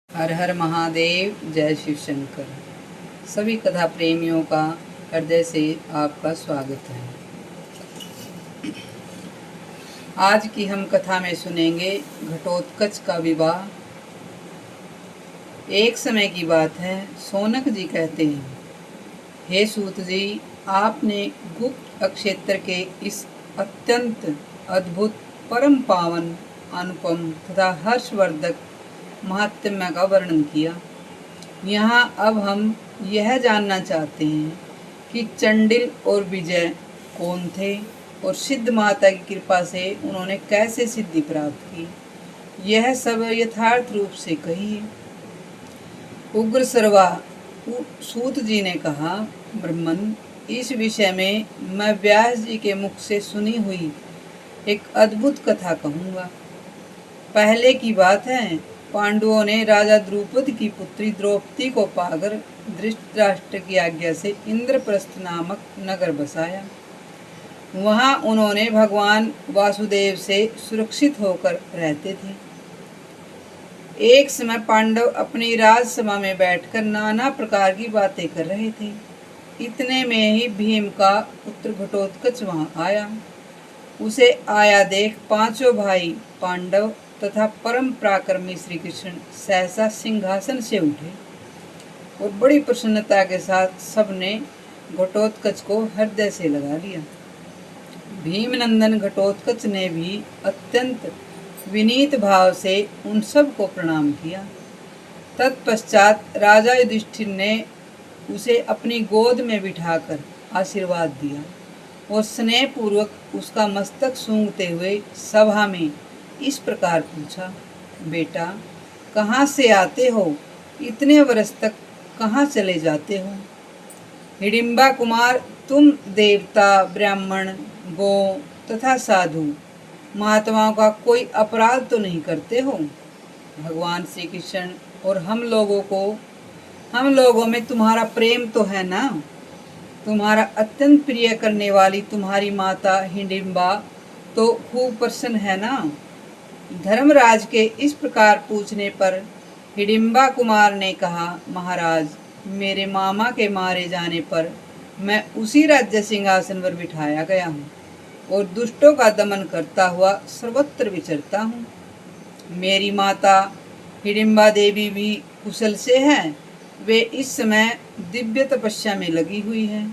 हर हर महादेव, जय शिव शंकर। सभी कथा प्रेमियों का हृदय से आपका स्वागत है। आज की हम कथा में सुनेंगे घटोत्कच का विवाह। एक समय की बात है, सोनक जी कहते हैं, हे सूत जी, आपने गुप्त अक्षेत्र के इस अत्यंत अद्भुत, परम पावन, अनुपम तथा हर्षवर्धक महात्म्य का वर्णन किया। यहाँ अब हम यह जानना चाहते हैं कि चंडिल और विजय कौन थे और सिद्ध माता की कृपा से उन्होंने कैसे सिद्धि प्राप्त की। यह सब यथार्थ रूप से कहिए। उग्र सर्वा सूत जी ने कहा, ब्रह्मन, इस विषय में मैं व्यास जी के मुख से सुनी हुई एक अद्भुत कथा कहूँगा। पहले की बात है, पांडवों ने राजा द्रुपद की पुत्री द्रौपदी को पाकर धृतराष्ट्र की आज्ञा से इंद्रप्रस्थ नामक नगर बसाया। वहां उन्होंने भगवान वासुदेव से सुरक्षित होकर रहते थे। एक समय पांडव अपनी राजसभा में बैठकर नाना प्रकार की बातें कर रहे थे। इतने में ही भीम का पुत्र घटोत्कच वहां आया। उसे आया देख पांचों भाई पांडव तथा परम पराक्रमी श्री कृष्ण सहसा सिंहासन से उठे और बड़ी प्रसन्नता के साथ सबने घटोत्कच को हृदय से लगा लिया। भीमनंदन घटोत्कच ने भी अत्यंत विनीत भाव से उन सब को प्रणाम किया। तत्पश्चात राजा युधिष्ठिर ने उसे अपनी गोद में बिठाकर आशीर्वाद दिया और स्नेहपूर्वक उसका मस्तक सूंघते हुए सभा में इस प्रकार पूछा, बेटा, कहाँ से आते हो? इतने वर्ष तक कहाँ चले जाते हो? हिडिंबा कुमार, तुम देवता, ब्राह्मण, गौ तथा साधु महात्माओं का कोई अपराध तो नहीं करते हो? भगवान श्री कृष्ण और हम लोगों में तुम्हारा प्रेम तो है ना? तुम्हारा अत्यंत प्रिय करने वाली तुम्हारी माता हिडिंबा तो खूब प्रसन्न है ना? धर्मराज के इस प्रकार पूछने पर हिडिंबा कुमार ने कहा, महाराज, मेरे मामा के मारे जाने पर मैं उसी राज्य सिंहासन पर बिठाया गया हूँ और दुष्टों का दमन करता हुआ सर्वत्र विचरता हूँ। मेरी माता हिडिंबा देवी भी कुशल से हैं। वे इस समय दिव्य तपस्या में लगी हुई हैं।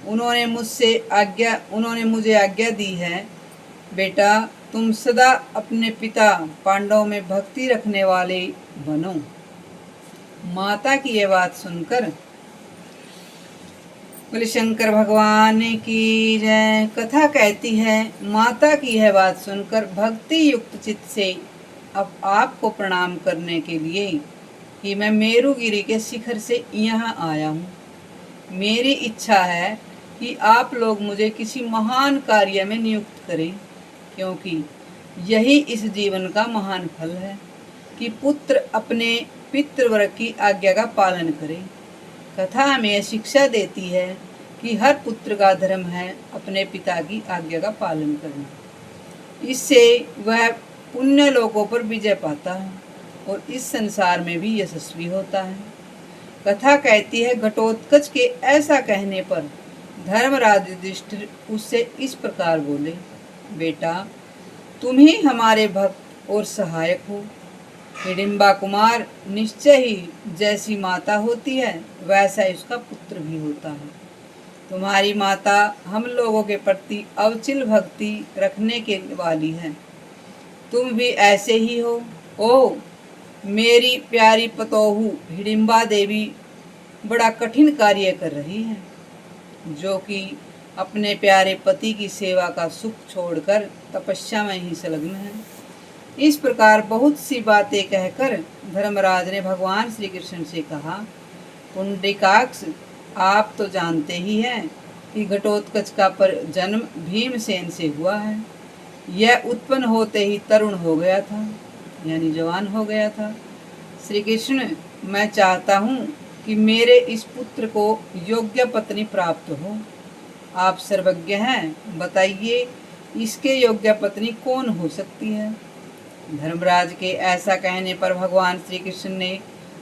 उन्होंने मुझे आज्ञा दी है, बेटा, तुम सदा अपने पिता पांडवों में भक्ति रखने वाले बनो। माता की यह बात सुनकर बोले शंकर भगवान की जय। कथा कहती है, माता की यह बात सुनकर भक्ति युक्त चित्त से अब आपको प्रणाम करने के लिए ही मैं मेरुगिरी के शिखर से यहाँ आया हूँ। मेरी इच्छा है कि आप लोग मुझे किसी महान कार्य में नियुक्त करें, क्योंकि यही इस जीवन का महान फल है कि पुत्र अपने पितृवर्ग की आज्ञा का पालन करे। कथा हमें शिक्षा देती है कि हर पुत्र का धर्म है अपने पिता की आज्ञा का पालन करना। इससे वह पुण्य लोकों पर विजय पाता है और इस संसार में भी यशस्वी होता है। कथा कहती है, घटोत्कच के ऐसा कहने पर धर्मराज युधिष्ठिर उससे इस प्रकार बोले, बेटा, तुम ही हमारे भक्त और सहायक हो। हिडिंबा कुमार निश्चय ही जैसी माता होती है वैसा ही उसका पुत्र भी होता है। तुम्हारी माता हम लोगों के प्रति अविचल भक्ति रखने के वाली है। तुम भी ऐसे ही हो। ओ मेरी प्यारी पतोहू हिडिंबा देवी बड़ा कठिन कार्य कर रही है, जो कि अपने प्यारे पति की सेवा का सुख छोड़कर तपस्या में ही संलग्न है। इस प्रकार बहुत सी बातें कहकर धर्मराज ने भगवान श्री कृष्ण से कहा, पुंडरीकाक्ष, आप तो जानते ही हैं कि घटोत्कच का जन्म भीमसेन से हुआ है। यह उत्पन्न होते ही तरुण हो गया था, यानी जवान हो गया था। श्री कृष्ण, मैं चाहता हूँ कि मेरे इस पुत्र को योग्य पत्नी प्राप्त हो। आप सर्वज्ञ हैं, बताइए इसके योग्य पत्नी कौन हो सकती है? धर्मराज के ऐसा कहने पर भगवान श्री कृष्ण ने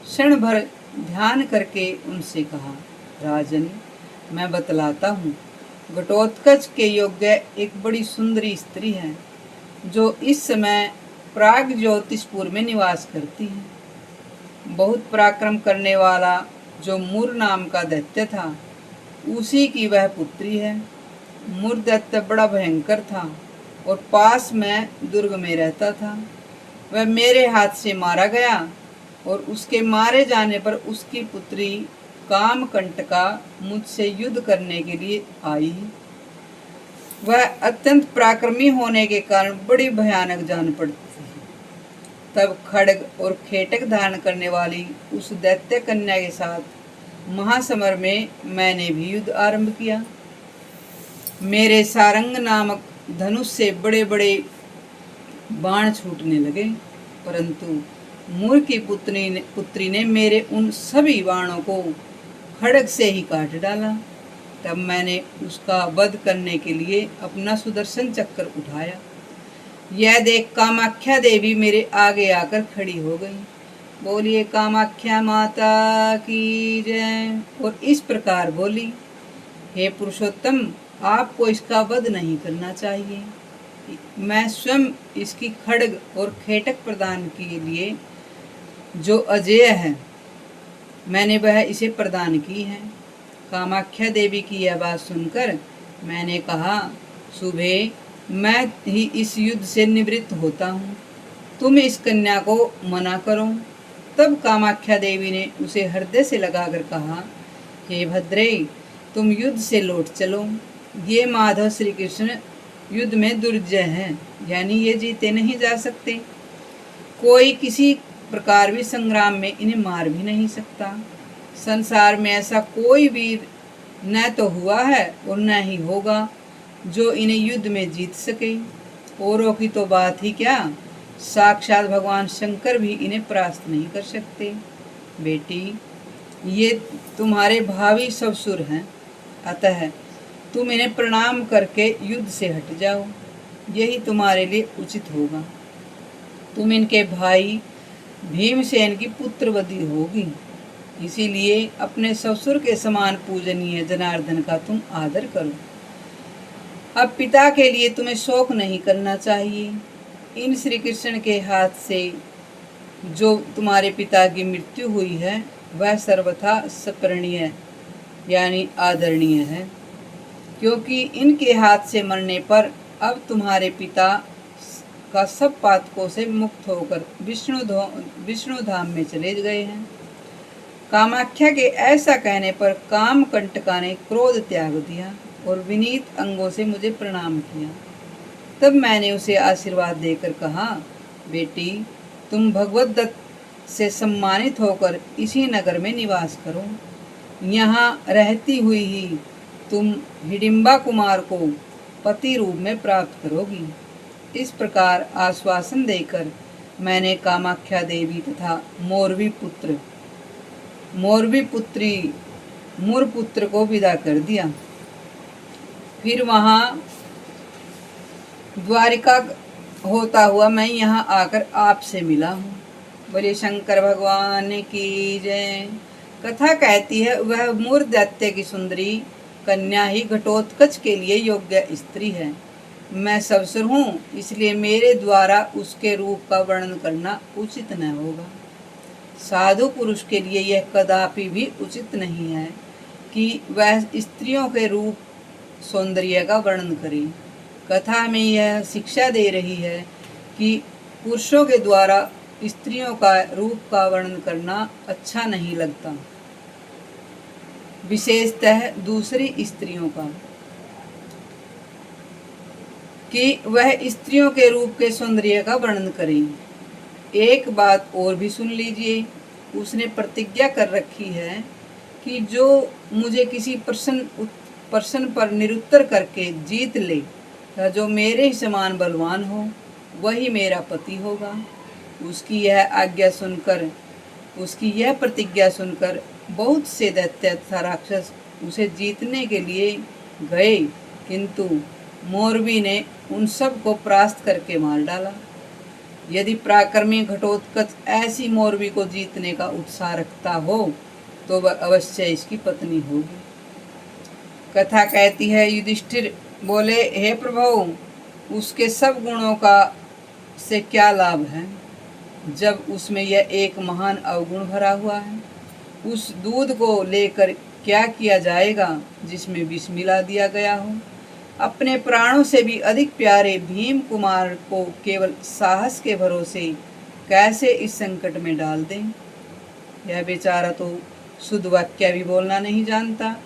क्षण भर ध्यान करके उनसे कहा, राजन, मैं बतलाता हूँ। घटोत्कच के योग्य एक बड़ी सुंदरी स्त्री है जो इस समय प्राग ज्योतिषपुर में निवास करती है। बहुत पराक्रम करने वाला जो मुर नाम का दैत्य था, उसी की वह पुत्री है। मुर दैत्य बड़ा भयंकर था और पास में दुर्ग में रहता था। वह मेरे हाथ से मारा गया और उसके मारे जाने पर उसकी पुत्री कामकंटका मुझसे युद्ध करने के लिए आई। वह अत्यंत पराक्रमी होने के कारण बड़ी भयानक जान पड़ती थी। तब खड्ग और खेटक धारण करने वाली उस दैत्य कन्या के साथ महासमर में मैंने भी युद्ध आरंभ किया। मेरे सारंग नामक धनुष से बड़े बड़े बाण छूटने लगे, परंतु मुर की पुत्री ने मेरे उन सभी बाणों को खड्ग से ही काट डाला। तब मैंने उसका वध करने के लिए अपना सुदर्शन चक्र उठाया। यह देख कामाख्या देवी मेरे आगे आकर खड़ी हो गई। बोलिए कामाख्या माता की जय। और इस प्रकार बोली, हे पुरुषोत्तम, आपको इसका वध नहीं करना चाहिए। मैं स्वयं इसकी खड्ग और खेटक प्रदान के लिए जो अजेय है, मैंने वह इसे प्रदान की है। कामाख्या देवी की यह बात सुनकर मैंने कहा, सुबह मैं ही इस युद्ध से निवृत्त होता हूँ, तुम इस कन्या को मना करो। तब कामाख्या देवी ने उसे हृदय से लगाकर कहा, हे भद्रे, तुम युद्ध से लौट चलो। ये माधव श्री कृष्ण युद्ध में दुर्जय हैं, यानी ये जीते नहीं जा सकते। कोई किसी प्रकार भी संग्राम में इन्हें मार भी नहीं सकता। संसार में ऐसा कोई वीर न तो हुआ है और न ही होगा जो इन्हें युद्ध में जीत सके। औरों की तो बात ही क्या, साक्षात भगवान शंकर भी इन्हें परास्त नहीं कर सकते। बेटी, ये तुम्हारे भावी ससुर हैं, अतः तुम इन्हें प्रणाम करके युद्ध से हट जाओ, यही तुम्हारे लिए उचित होगा। तुम इनके भाई भीमसेन की पुत्रवती होगी, इसीलिए अपने ससुर के समान पूजनीय जनार्दन का तुम आदर करो। अब पिता के लिए तुम्हें शोक नहीं करना चाहिए। इन श्री कृष्ण के हाथ से जो तुम्हारे पिता की मृत्यु हुई है, वह सर्वथा स्मरणीय यानी आदरणीय है, क्योंकि इनके हाथ से मरने पर अब तुम्हारे पिता का सब पातकों से मुक्त होकर विष्णु धाम में चले गए हैं। कामाख्या के ऐसा कहने पर कामकंटका ने क्रोध त्याग दिया और विनीत अंगों से मुझे प्रणाम किया। तब मैंने उसे आशीर्वाद देकर कहा, बेटी, तुम भगवत दत्त से सम्मानित होकर इसी नगर में निवास करो। यहाँ रहती हुई ही तुम हिडिंबा कुमार को पति रूप में प्राप्त करोगी। इस प्रकार आश्वासन देकर मैंने कामाख्या देवी तथा मोरवी पुत्री मुरपुत्र को विदा कर दिया। फिर वहाँ द्वारिका होता हुआ मैं यहाँ आकर आपसे मिला हूँ। बोले शंकर भगवान की जय। कथा कहती है, वह मुर दैत्य की सुंदरी कन्या ही घटोत्कच के लिए योग्य स्त्री है। मैं ससुर हूँ, इसलिए मेरे द्वारा उसके रूप का वर्णन करना उचित न होगा। साधु पुरुष के लिए यह कदापि भी उचित नहीं है कि वह स्त्रियों के रूप सौंदर्य का वर्णन करे। कथा में यह शिक्षा दे रही है कि पुरुषों के द्वारा स्त्रियों का रूप का वर्णन करना अच्छा नहीं लगता, विशेषतः दूसरी स्त्रियों का, कि वह स्त्रियों के रूप के सौंदर्य का वर्णन करें। एक बात और भी सुन लीजिए, उसने प्रतिज्ञा कर रखी है कि जो मुझे किसी प्रश्न पर निरुत्तर करके जीत ले या जो मेरे ही समान बलवान हो, वही मेरा पति होगा। उसकी यह प्रतिज्ञा सुनकर बहुत से दैत्य तथा राक्षस उसे जीतने के लिए गए, किंतु मोरवी ने उन सब को परास्त करके मार डाला। यदि पराक्रमी घटोत्कच ऐसी मोरवी को जीतने का उत्साह रखता हो तो वह अवश्य इसकी पत्नी होगी। कथा कहती है, युधिष्ठिर बोले, हे प्रभु, उसके सब गुणों का से क्या लाभ है जब उसमें यह एक महान अवगुण भरा हुआ है। उस दूध को लेकर क्या किया जाएगा जिसमें विष मिला दिया गया हो। अपने प्राणों से भी अधिक प्यारे भीम कुमार को केवल साहस के भरोसे कैसे इस संकट में डाल दें। यह बेचारा तो शुद्ध वाक्य भी बोलना नहीं जानता।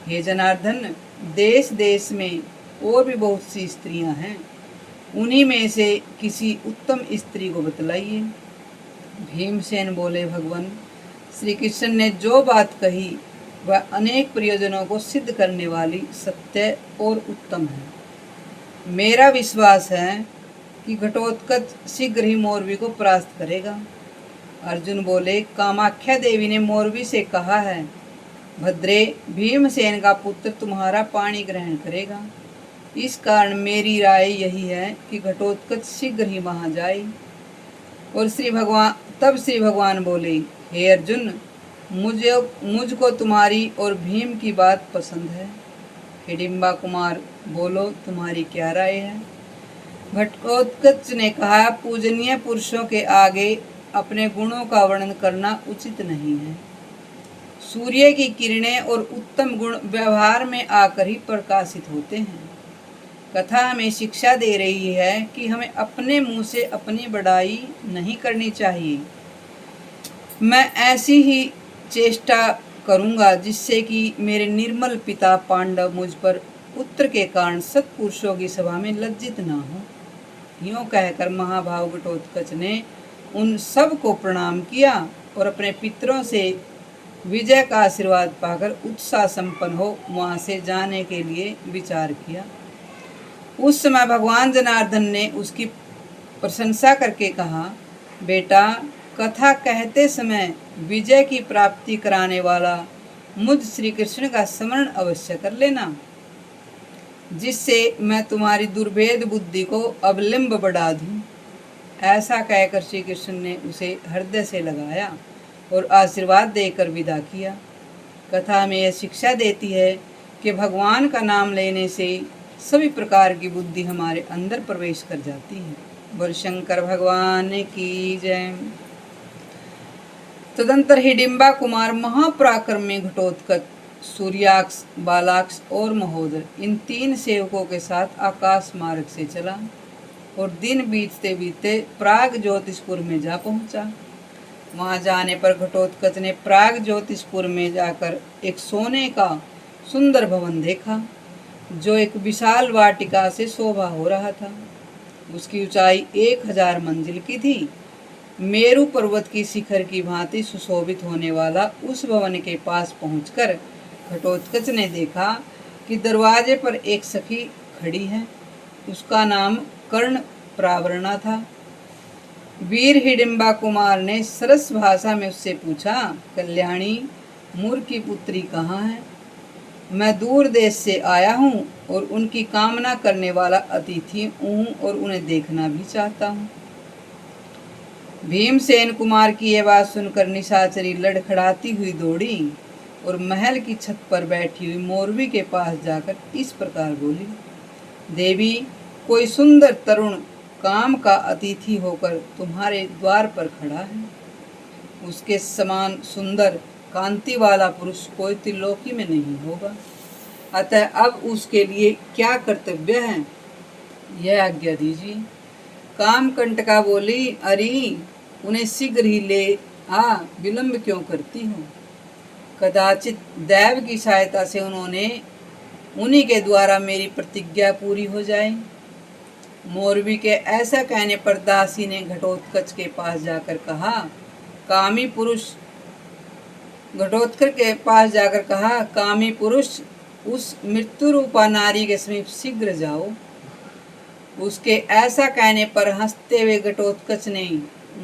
हे जनार्दन, देश देश में और भी बहुत सी स्त्रियां हैं, उन्हीं में से किसी उत्तम स्त्री को बतलाइए। भीमसेन बोले, भगवान श्री कृष्ण ने जो बात कही वह अनेक प्रयोजनों को सिद्ध करने वाली सत्य और उत्तम है। मेरा विश्वास है कि घटोत्कच शीघ्र ही मोरवी को परास्त करेगा। अर्जुन बोले, कामाख्या देवी ने मोरवी से कहा है, भद्रे, भीमसेन का पुत्र तुम्हारा पाणी ग्रहण करेगा। इस कारण मेरी राय यही है कि घटोत्कच शीघ्र ही वहां जाए। और श्री भगवान बोले, हे अर्जुन, मुझको तुम्हारी और भीम की बात पसंद है। हिडिंबा कुमार, बोलो तुम्हारी क्या राय है। घटोत्कच ने कहा, पूजनीय पुरुषों के आगे अपने गुणों का वर्णन करना उचित नहीं है। सूर्य की किरणें और उत्तम गुण व्यवहार में आकर ही प्रकाशित होते हैं। कथा हमें शिक्षा दे रही है कि हमें अपने मुंह से अपनी बड़ाई नहीं करनी चाहिए। मैं ऐसी ही चेष्टा करूंगा जिससे कि मेरे निर्मल पिता पांडव मुझ पर पुत्र के कारण सत्पुरुषों की सभा में लज्जित ना हो। यूँ कहकर महाभाव घटोत्कच ने उन सब को प्रणाम किया और अपने पितरों से विजय का आशीर्वाद पाकर उत्साह संपन्न हो वहाँ से जाने के लिए विचार किया। उस समय भगवान जनार्दन ने उसकी प्रशंसा करके कहा, बेटा, कथा कहते समय विजय की प्राप्ति कराने वाला मुझ श्री कृष्ण का स्मरण अवश्य कर लेना, जिससे मैं तुम्हारी दुर्भेद बुद्धि को अवलंब बढ़ा दूं। ऐसा कहकर श्री कृष्ण ने उसे हृदय से लगाया और आशीर्वाद देकर विदा किया। कथा में यह शिक्षा देती है कि भगवान का नाम लेने से सभी प्रकार की बुद्धि हमारे अंदर प्रवेश कर जाती है। बोल शंकर भगवान की जय। तदंतर हिडिंबा कुमार महापराक्रमी घटोत्कच, सूर्याक्ष, बालाक्ष और महोदर इन तीन सेवकों के साथ आकाश मार्ग से चला और दिन बीतते बीतते प्राग ज्योतिषपुर में जा पहुंचा। वहां जाने पर घटोत्कच ने प्राग ज्योतिषपुर में जाकर एक सोने का सुंदर भवन देखा जो एक विशाल वाटिका से शोभा हो रहा था। उसकी ऊंचाई 1000 मंजिल की थी। मेरु पर्वत की शिखर की भांति सुशोभित होने वाला उस भवन के पास पहुंचकर घटोत्कच ने देखा कि दरवाजे पर एक सखी खड़ी है। उसका नाम कर्ण प्रावरणा था। वीर हिडिंबा कुमार ने सरस भाषा में उससे पूछा, कल्याणी, मूर की पुत्री कहाँ है? मैं दूर देश से आया हूँ और उनकी कामना करने वाला अतिथि हूँ और उन्हें देखना भी चाहता हूँ। भीमसेन कुमार की यह बात सुनकर निशाचरी लड़खड़ाती हुई दौड़ी और महल की छत पर बैठी हुई मोरवी के पास जाकर इस प्रकार बोली, देवी, कोई सुंदर तरुण काम का अतिथि होकर तुम्हारे द्वार पर खड़ा है। उसके समान सुंदर कांति वाला पुरुष कोई त्रिलोकी में नहीं होगा। अतः अब उसके लिए क्या कर्तव्य है, यह आज्ञा दीजिए। कामकंटका बोली, अरे, उन्हें शीघ्र ही ले आ, विलंब क्यों करती हो? कदाचित दैव की सहायता से उन्हीं के द्वारा मेरी प्रतिज्ञा पूरी हो जाए। मोरवी के ऐसा कहने पर दासी ने घटोत्कच के पास जाकर कहा, कामी पुरुष, उस मृत्यु रूपा नारी के समीप शीघ्र जाओ। उसके ऐसा कहने पर हंसते हुए घटोत्कच ने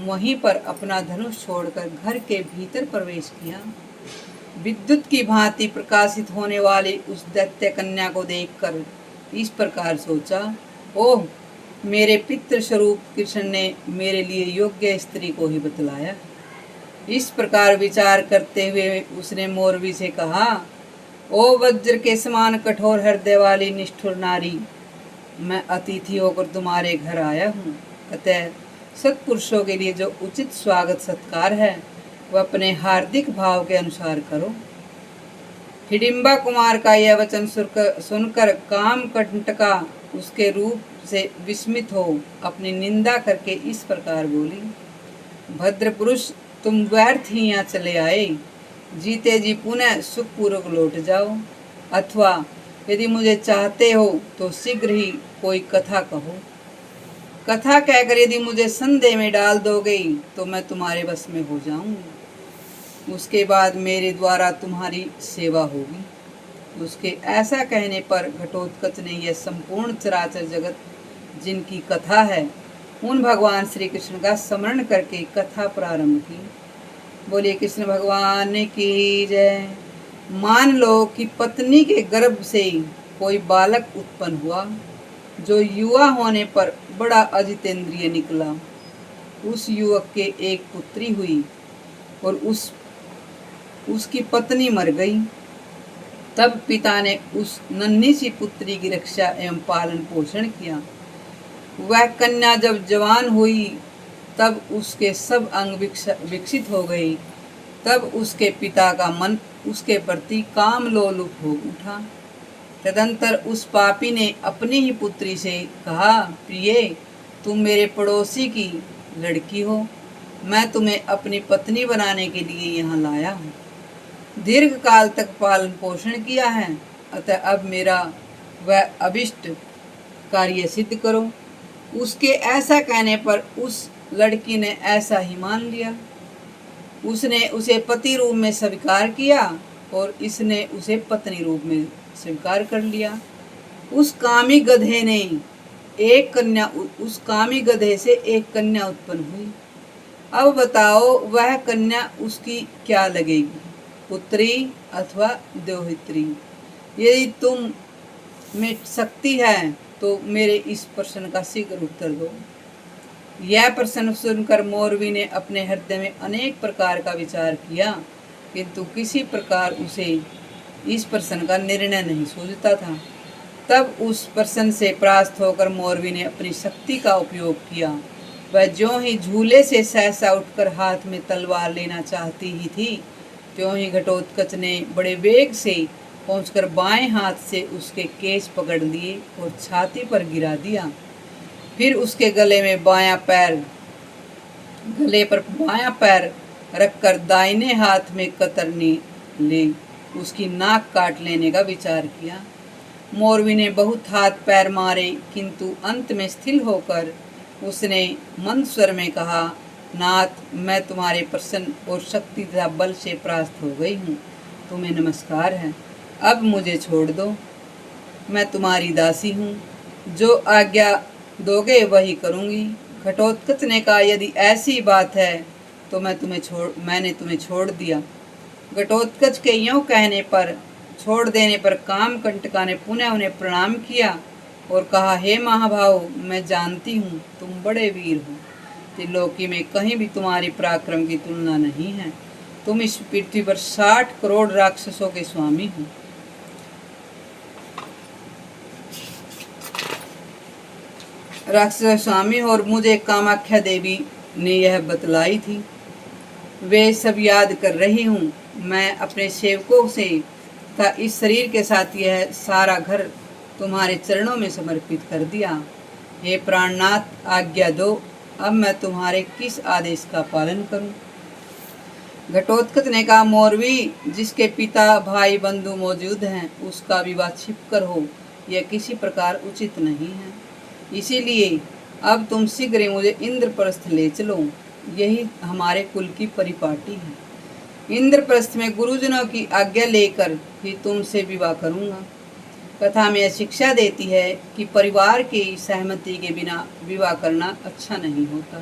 वहीं पर अपना धनुष छोड़कर घर के भीतर प्रवेश किया। विद्युत की भांति प्रकाशित होने वाली उस दैत्य कन्या को देखकर इस प्रकार सोचा, ओह, मेरे पितृ स्वरूप कृष्ण ने मेरे लिए योग्य स्त्री को ही बतलाया। इस प्रकार विचार करते हुए उसने मोरवी से कहा, ओ वज्र के समान कठोर हृदय वाली निष्ठुर नारी, मैं अतिथि होकर तुम्हारे घर आया हूँ। अतः सत्पुरुषों के लिए जो उचित स्वागत सत्कार है वह अपने हार्दिक भाव के अनुसार करो। हिडिंबा कुमार का यह वचन सुनकर कामकंटका उसके रूप से विस्मित हो अपनी निंदा करके इस प्रकार बोली, भद्र पुरुष, तुम व्यर्थ ही यहाँ चले आए। जीते जी पुनः सुखपूर्वक लौट जाओ, अथवा यदि मुझे चाहते हो तो शीघ्र ही कोई कथा कहो। कथा कहकर यदि मुझे संदेह में डाल दोगे तो मैं तुम्हारे बस में हो जाऊंगी। उसके बाद मेरे द्वारा तुम्हारी सेवा होगी। उसके ऐसा कहने पर घटोत्कच ने यह संपूर्ण चराचर जगत जिनकी कथा है उन भगवान श्री कृष्ण का स्मरण करके कथा प्रारंभ की। बोलिए कृष्ण भगवान की जय। मान लो कि पत्नी के गर्भ से कोई बालक उत्पन्न हुआ जो युवा होने पर बड़ा अजितेंद्रिय निकला। उस युवक के एक पुत्री हुई और उसकी पत्नी मर गई। तब पिता ने उस नन्ही सी पुत्री की रक्षा एवं पालन पोषण किया। वह कन्या जब जवान हुई तब उसके सब अंग विकसित हो गए। तब उसके पिता का मन उसके प्रति काम लोलुप हो उठा। तदंतर उस पापी ने अपनी ही पुत्री से कहा, प्रिय, तुम मेरे पड़ोसी की लड़की हो, मैं तुम्हें अपनी पत्नी बनाने के लिए यहाँ लाया हूँ। दीर्घ काल तक पालन पोषण किया है, अतः अब मेरा वह अभिष्ट कार्य सिद्ध करो। उसके ऐसा कहने पर उस लड़की ने ऐसा ही मान लिया। उसने उसे पति रूप में स्वीकार किया और इसने उसे पत्नी रूप में स्वीकार कर लिया। उस कामी गधे से एक कन्या उत्पन्न हुई। अब बताओ वह कन्या उसकी क्या लगेगी, पुत्री अथवा देवहित्री? यदि तुम में शक्ति है तो मेरे इस प्रश्न का शीघ्र उत्तर दो। यह प्रश्न सुनकर मोरवी ने अपने हृदय में अनेक प्रकार का विचार किया, किंतु किसी प्रकार उसे इस प्रश्न का निर्णय नहीं सूझता था। तब उस प्रश्न से परास्त होकर मोरवी ने अपनी शक्ति का उपयोग किया। वह ज्यों ही झूले से सहसा उठकर हाथ में तलवार लेना चाहती ही थी, त्यों ही घटोत्कच ने बड़े वेग से पहुंचकर बाएं हाथ से उसके केश पकड़ लिए और छाती पर गिरा दिया। फिर उसके गले पर बायां पैर रखकर दाहिने हाथ में कतरनी ले उसकी नाक काट लेने का विचार किया। मोरवी ने बहुत हाथ पैर मारे, किंतु अंत में स्थिर होकर उसने मंद स्वर में कहा, नाथ, मैं तुम्हारे प्रसन्न और शक्ति तथा बल से परास्त हो गई हूँ। तुम्हें नमस्कार है, अब मुझे छोड़ दो। मैं तुम्हारी दासी हूँ, जो आज्ञा दोगे वही करूँगी। घटोत्कच ने कहा, यदि ऐसी बात है तो मैंने तुम्हें छोड़ दिया। घटोत्कच के यूँ कहने पर छोड़ देने पर कामकंटका ने पुनः उन्हें प्रणाम किया और कहा, हे महाभाव, मैं जानती हूँ तुम बड़े वीर हो। त्रिलोकी में कहीं भी तुम्हारी पराक्रम की तुलना नहीं है। तुम इस पृथ्वी पर 60 करोड़ राक्षसों के स्वामी हो। राक्षस स्वामी और मुझे कामाख्या देवी ने यह बतलाई थी। वे सब याद कर रही हूँ। मैं अपने सेवकों से तथा इस शरीर के साथ यह सारा घर तुम्हारे चरणों में समर्पित कर दिया। हे प्राणनाथ, आज्ञा दो, अब मैं तुम्हारे किस आदेश का पालन करूं? घटोत्कच ने कहा, मोरवी, जिसके पिता भाई बंधु मौजूद हैं उसका विवाह छिपकर हो, यह किसी प्रकार उचित नहीं है। इसीलिए अब तुम शीघ्र ही मुझे इंद्रप्रस्थ ले चलो। यही हमारे कुल की परिपाटी है। इंद्रप्रस्थ में गुरुजनों की आज्ञा लेकर ही तुमसे विवाह करूंगा। कथा में यह शिक्षा देती है कि परिवार की सहमति के बिना विवाह करना अच्छा नहीं होता।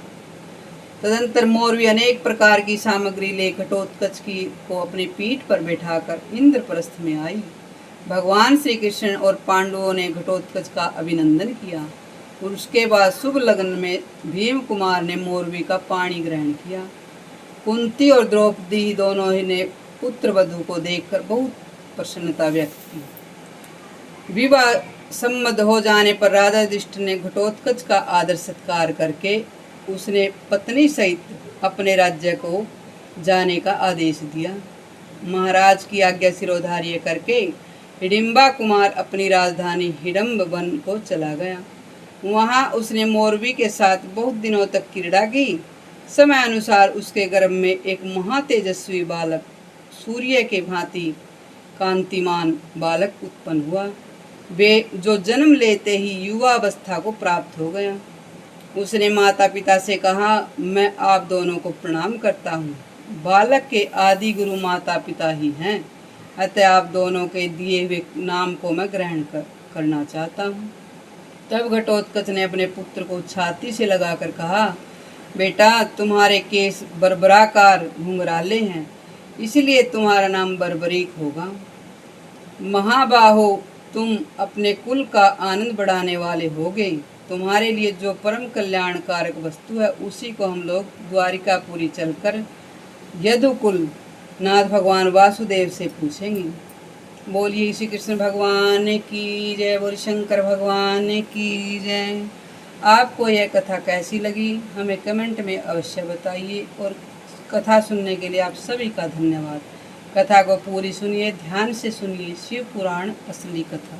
तदंतर मोरवी अनेक प्रकार की सामग्री ले घटोत्कच को अपनी पीठ पर बैठाकर इंद्रप्रस्थ में आई। भगवान श्री कृष्ण और पांडवों ने घटोत्कच का अभिनंदन किया। और उसके बाद शुभ लग्न में भीम कुमार ने मोरवी का पाणी ग्रहण किया। कुंती और द्रौपदी दोनों ही ने पुत्र वधू को देखकर बहुत प्रसन्नता व्यक्त की। विवाह सम्मत हो जाने पर राजा युधिष्ठिर ने घटोत्कच का आदर सत्कार करके उसने पत्नी सहित अपने राज्य को जाने का आदेश दिया। महाराज की आज्ञा सिरोधार्य करके हिडिंबा कुमार अपनी राजधानी हिडम्ब वन को चला गया। वहाँ उसने मोरवी के साथ बहुत दिनों तक क्रीड़ा की। समय अनुसार उसके गर्भ में एक महातेजस्वी बालक सूर्य के भांति कांतिमान बालक उत्पन्न हुआ। वे जो जन्म लेते ही युवावस्था को प्राप्त हो गया। उसने माता पिता से कहा, मैं आप दोनों को प्रणाम करता हूँ। बालक के आदि गुरु माता पिता ही हैं, अतः आप दोनों के दिए हुए नाम को मैं ग्रहण करना चाहता हूँ। तब घटोत्कच ने अपने पुत्र को छाती से लगाकर कहा, बेटा तुम्हारे केस बरबराकार घुंघराले हैं, इसलिए तुम्हारा नाम बर्बरीक होगा। महाबाहो, तुम अपने कुल का आनंद बढ़ाने वाले होगे। तुम्हारे लिए जो परम कल्याणकारक वस्तु है उसी को हम लोग द्वारिकापुरी चलकर यदुकुल नाथ भगवान वासुदेव से पूछेंगे। बोलिए श्री कृष्ण भगवान की जय, बोलिए शंकर भगवान की जय। आपको यह कथा कैसी लगी हमें कमेंट में अवश्य बताइए और कथा सुनने के लिए आप सभी का धन्यवाद। कथा को पूरी सुनिए, ध्यान से सुनिए। शिव पुराण असली कथा।